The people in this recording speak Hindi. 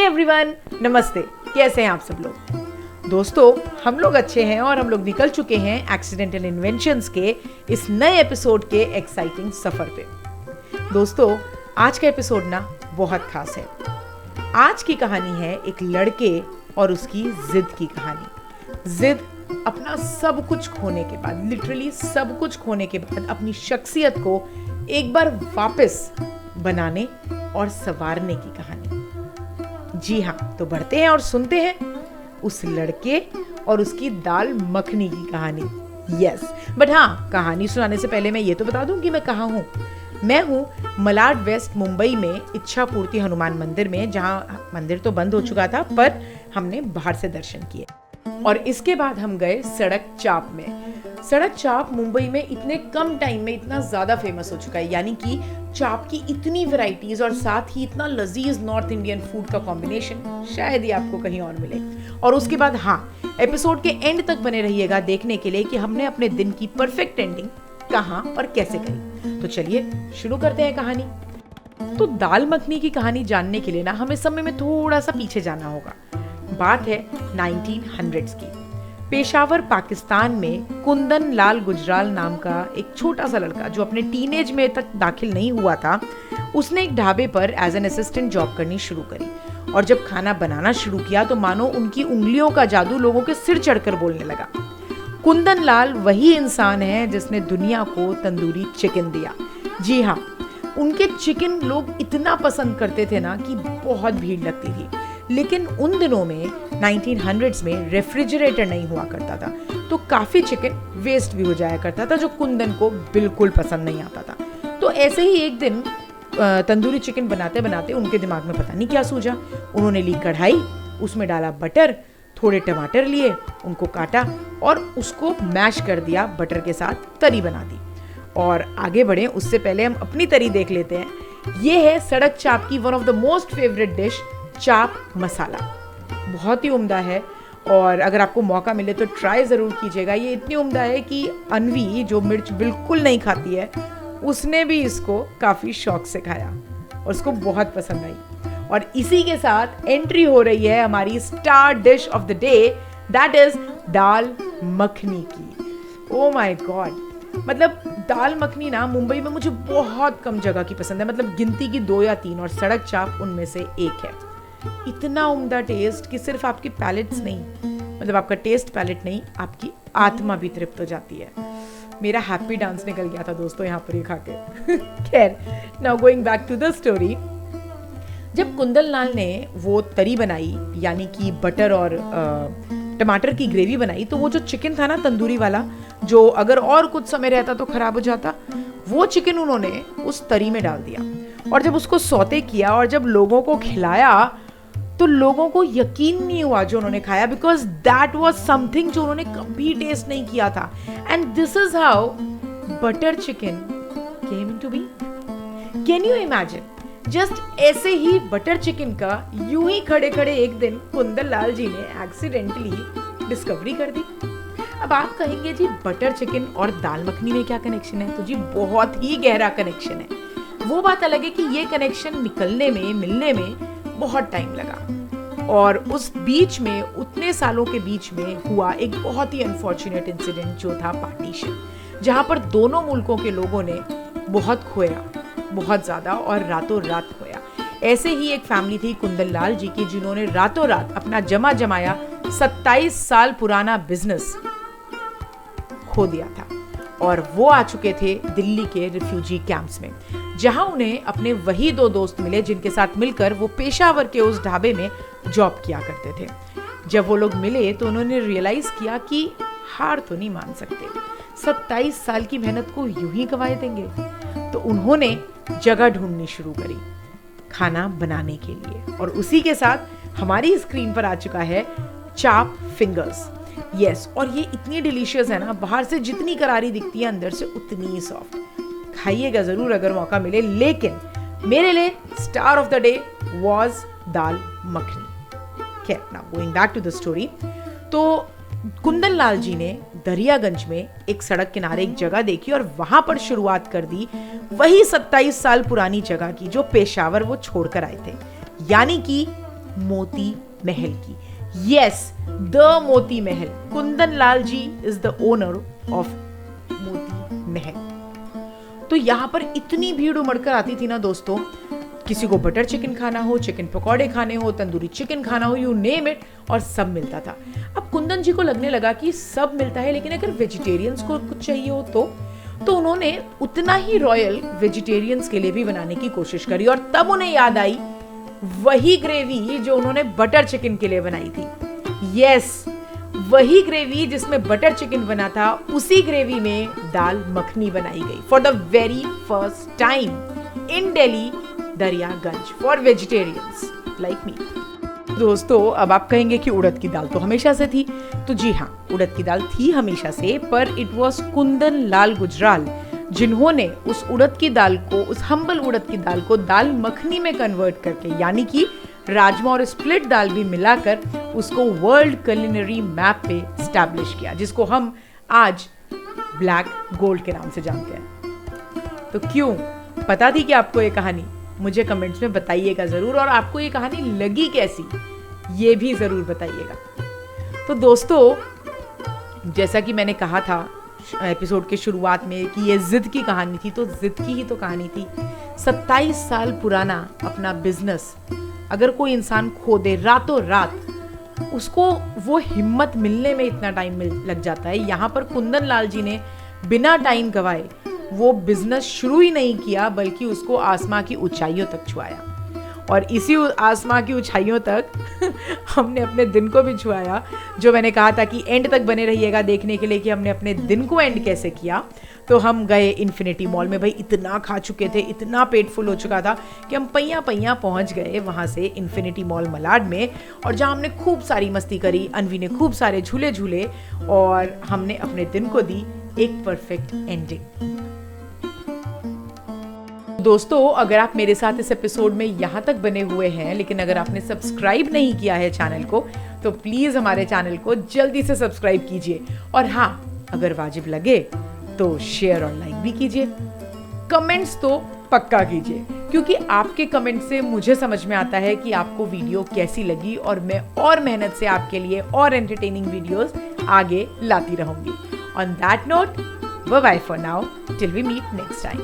एवरीवन, नमस्ते। कैसे हैं आप सब लोग? दोस्तों, हम लोग अच्छे हैं और हम लोग निकल चुके हैं एक्सीडेंटल इन्वेंशंस के इस नए एपिसोड के एक्साइटिंग सफर पे। दोस्तों, आज का एपिसोड ना बहुत खास है। आज की कहानी है एक लड़के और उसकी जिद की कहानी। जिद अपना सब कुछ खोने के बाद, लिटरली सब कुछ खोने के बाद अपनी शख्सियत को एक बार वापस बनाने और संवारने की कहानी। जी हाँ, तो बढ़ते हैं और सुनते हैं उस लड़के और उसकी दाल मखनी की कहानी। यस, बट हाँ, कहानी सुनाने से पहले मैं ये तो बता दूं कि मैं कहाँ हूँ। मैं हूँ मलाड वेस्ट मुंबई में इच्छा पूर्ति हनुमान मंदिर में, जहाँ मंदिर तो बंद हो चुका था पर हमने बाहर से दर्शन किए। और इसके बाद हम गए सड़क चाप में। सड़क चाप मुंबई में इतने कम टाइम में इतना ज्यादा फेमस हो चुका है, यानी कि चाप की इतनी वैरायटीज और साथ ही इतना लजीज नॉर्थ इंडियन फूड का कॉम्बिनेशन शायद ही आपको कहीं और मिले। और उसके बाद हाँ, एपिसोड के एंड तक बने रहिएगा देखने के लिए कि हमने अपने दिन की परफेक्ट एंडिंग कहाँ और कैसे करी। तो चलिए शुरू करते हैं कहानी। तो दाल मखनी की कहानी जानने के लिए ना हमें समय में थोड़ा सा पीछे जाना होगा। बात है 1900s की। पेशावर पाकिस्तान में कुंदन लाल गुजराल नाम का एक छोटा सा लड़का, जो अपने टीनेज में तक दाखिल नहीं हुआ था, उसने एक ढाबे पर एज एन असिस्टेंट जॉब करनी शुरू करी। और जब खाना बनाना शुरू किया तो मानो उनकी उंगलियों का जादू लोगों के सिर चढ़कर बोलने लगा। कुंदन लाल वही इंसान है जिसने दुनिया को तंदूरी चिकन दिया। जी हाँ, उनके चिकन लोग इतना पसंद करते थे ना कि बहुत भीड़ लगती थी। लेकिन उन दिनों में 1900s में रेफ्रिजरेटर नहीं हुआ करता था, तो काफी चिकन वेस्ट भी हो जाया करता था, जो कुंदन को बिल्कुल पसंद नहीं आता था। तो ऐसे ही एक दिन तंदूरी चिकन बनाते बनाते उनके दिमाग में पता नहीं क्या सूझा। उन्होंने ली कढ़ाई, उसमें डाला बटर, थोड़े टमाटर लिए, उनको काटा और उसको मैश कर दिया, बटर के साथ तरी बना दी। और आगे बढ़े उससे पहले हम अपनी तरी देख लेते हैं। ये है सड़क चाप की one of the most favourite dish, चाप मसाला। बहुत ही उम्दा है और अगर आपको मौका मिले तो ट्राई ज़रूर कीजिएगा। ये इतनी उम्दा है कि अनवी, जो मिर्च बिल्कुल नहीं खाती है, उसने भी इसको काफ़ी शौक से खाया और उसको बहुत पसंद आई। और इसी के साथ एंट्री हो रही है हमारी star dish of the day, that is dal makhani की। ओ माय गॉड, मतलब दाल मखनी ना मुंबई में मुझे बहुत कम जगह की पसंद है, मतलब गिनती की 2 या 3, और सड़क चाप उनमें से एक है। इतना उम्दा टेस्ट कि सिर्फ आपकी पैलेट्स नहीं, मतलब आपका टेस्ट पैलेट नहीं, आपकी आत्मा भी तृप्त हो जाती है। मेरा हैप्पी डांस निकल गया था दोस्तों यहाँ पर ये खा के। खैर, now going back to the story. जब कुंदन लाल ने वो तरी बनाई, यानी कि बटर और टमाटर की ग्रेवी बनाई, तो वो जो चिकन था ना तंदूरी वाला, जो अगर और कुछ समय रहता तो खराब हो जाता, वो चिकन उन्होंने उस तरी में डाल दिया। और जब उसको सौते किया और जब लोगों को खिलाया तो लोगों को यकीन नहीं हुआ जो उन्होंने खाया, बिकॉज दैट वाज समथिंग जो उन्होंने कभी टेस्ट नहीं किया था। And this is how butter chicken came into be. Can you imagine? Just ऐसे ही बटर चिकन का यूं ही खड़े खड़े एक दिन कुंदन लाल जी ने एक्सीडेंटली डिस्कवरी कर दी। अब आप कहेंगे जी बटर चिकन और दाल मखनी में क्या कनेक्शन है? तो जी बहुत ही गहरा कनेक्शन है। वो बात अलग है कि ये कनेक्शन निकलने में, मिलने में बहुत टाइम लगा। और उस बीच में, उतने सालों के बीच में हुआ एक बहुत ही अनफॉर्चुनेट इंसिडेंट, जो था पार्टीशन, जहां पर दोनों मुल्कों के लोगों ने बहुत खोया, बहुत ज्यादा, और रातों रात खोया। ऐसे ही एक फैमिली थी कुंदन लाल जी की, जिन्होंने रातों रात अपना जमा जमाया 27 साल पुराना बिजनेस खो दिया था। और वो आ चुके थे दिल्ली के रिफ्यूजी कैंप्स में, जहां उन्हें अपने वही 2 दोस्त मिले जिनके साथ मिलकर वो पेशावर के उस ढाबे में जॉब किया करते थे। जब वो लोग मिले तो उन्होंने रियलाइज किया कि हार तो नहीं मान सकते, 27 साल की मेहनत को यूं ही गंवा देंगे। तो उन्होंने जगह ढूंढनी शुरू करी खाना बनाने के लिए, और उसी के साथ हमारी स्क्रीन पर आ चुका है चाप फिंगर्स। यस, और ये इतनी डिलीशियस है ना, बाहर से जितनी करारी दिखती है अंदर से उतनी ही सॉफ्ट। खाइएगा जरूर अगर मौका मिले, लेकिन मेरे लिए star of the day was dal makhani. खैर, now going back to the story. तो कुंदन लाल जी ने दरियागंज में एक सड़क किनारे एक जगह देखी और वहां पर शुरुआत कर दी वही 27 साल पुरानी जगह की जो पेशावर वो छोड़कर आए थे, यानी कि मोती महल की। Yes, the Moti Mahal. Kundan Lal ji is the owner of Moti Mahal. तो यहाँ पर इतनी भीड़ उमड़कर आती थी ना दोस्तों, किसी को बटर चिकन खाना हो, चिकन पकौड़े खाने हो, तंदूरी चिकन खाना हो, यू नेम इट, और सब मिलता था। अब कुंदन जी को लगने लगा कि सब मिलता है, लेकिन अगर वेजिटेरियंस को कुछ चाहिए हो तो उन्होंने उतना ही रॉयल वेजिटेरियंस के लिए भी बनाने की कोशिश करी। और तब उन्हें याद आई वही ग्रेवी जो उन्होंने बटर चिकन के लिए बनाई थी। यस, वही ग्रेवी जिसमें बटर चिकन बना था, उसी ग्रेवी में दाल मखनी बनाई गई for the very first time in Delhi Daryaganj for vegetarians like me. दोस्तों, अब आप कहेंगे कि उड़द की दाल तो हमेशा से थी। तो जी हाँ, उड़द की दाल थी हमेशा से, पर इट वॉज कुंदन लाल गुजराल जिन्होंने उस उड़द की दाल को, उस हम्बल उड़द की दाल को दाल मखनी में कन्वर्ट करके, यानी कि राजमा और स्प्लिट दाल भी मिलाकर उसको वर्ल्ड कुलिनरी मैप पे स्टैब्लिश किया, जिसको हम आज ब्लैक गोल्ड के नाम से जानते हैं। तो क्यों, पता थी कि आपको ये कहानी? मुझे कमेंट्स में बताइएगा जरूर, और आपको ये कहानी लगी कैसी ये भी जरूर बताइएगा। तो दोस्तों, जैसा कि मैंने कहा था एपिसोड के शुरुआत में कि ये जिद की कहानी थी, तो जिद की ही तो कहानी थी। 27 साल पुराना अपना बिजनेस अगर कोई इंसान खो दे रातों रात, उसको वो हिम्मत मिलने में इतना टाइम लग जाता है। यहाँ पर कुंदन लाल जी ने बिना टाइम गवाए वो बिजनेस शुरू ही नहीं किया, बल्कि उसको आसमां की ऊंचाइयों तक छुआया। और इसी आसमां की ऊंचाइयों तक हमने अपने दिन को भी छुआया, जो मैंने कहा था कि एंड तक बने रहिएगा देखने के लिए कि हमने अपने दिन को एंड कैसे किया। तो हम गए इन्फिनिटी मॉल में। भाई इतना खा चुके थे, इतना पेट फुल हो चुका था कि हम पैया पैया पहुंच गए वहां से इन्फिनिटी मॉल मलाड में, और जहां हमने खूब सारी मस्ती करी, अनवी ने खूब सारे झूले झूले, और हमने अपने दिन को दी एक परफेक्ट एंडिंग। दोस्तों, अगर आप मेरे साथ इस एपिसोड में यहाँ तक बने हुए हैं, लेकिन अगर आपने सब्सक्राइब नहीं किया है चैनल को, तो प्लीज हमारे चैनल को जल्दी से सब्सक्राइब कीजिए। और हाँ, अगर वाजिब लगे तो शेयर और लाइक भी कीजिए। कमेंट्स तो पक्का कीजिए, क्योंकि आपके कमेंट से मुझे समझ में आता है कि आपको वीडियो कैसी लगी, और मैं और मेहनत से आपके लिए और एंटरटेनिंग वीडियोस आगे लाती रहूंगी। On that note, bye bye for now, till we meet next time.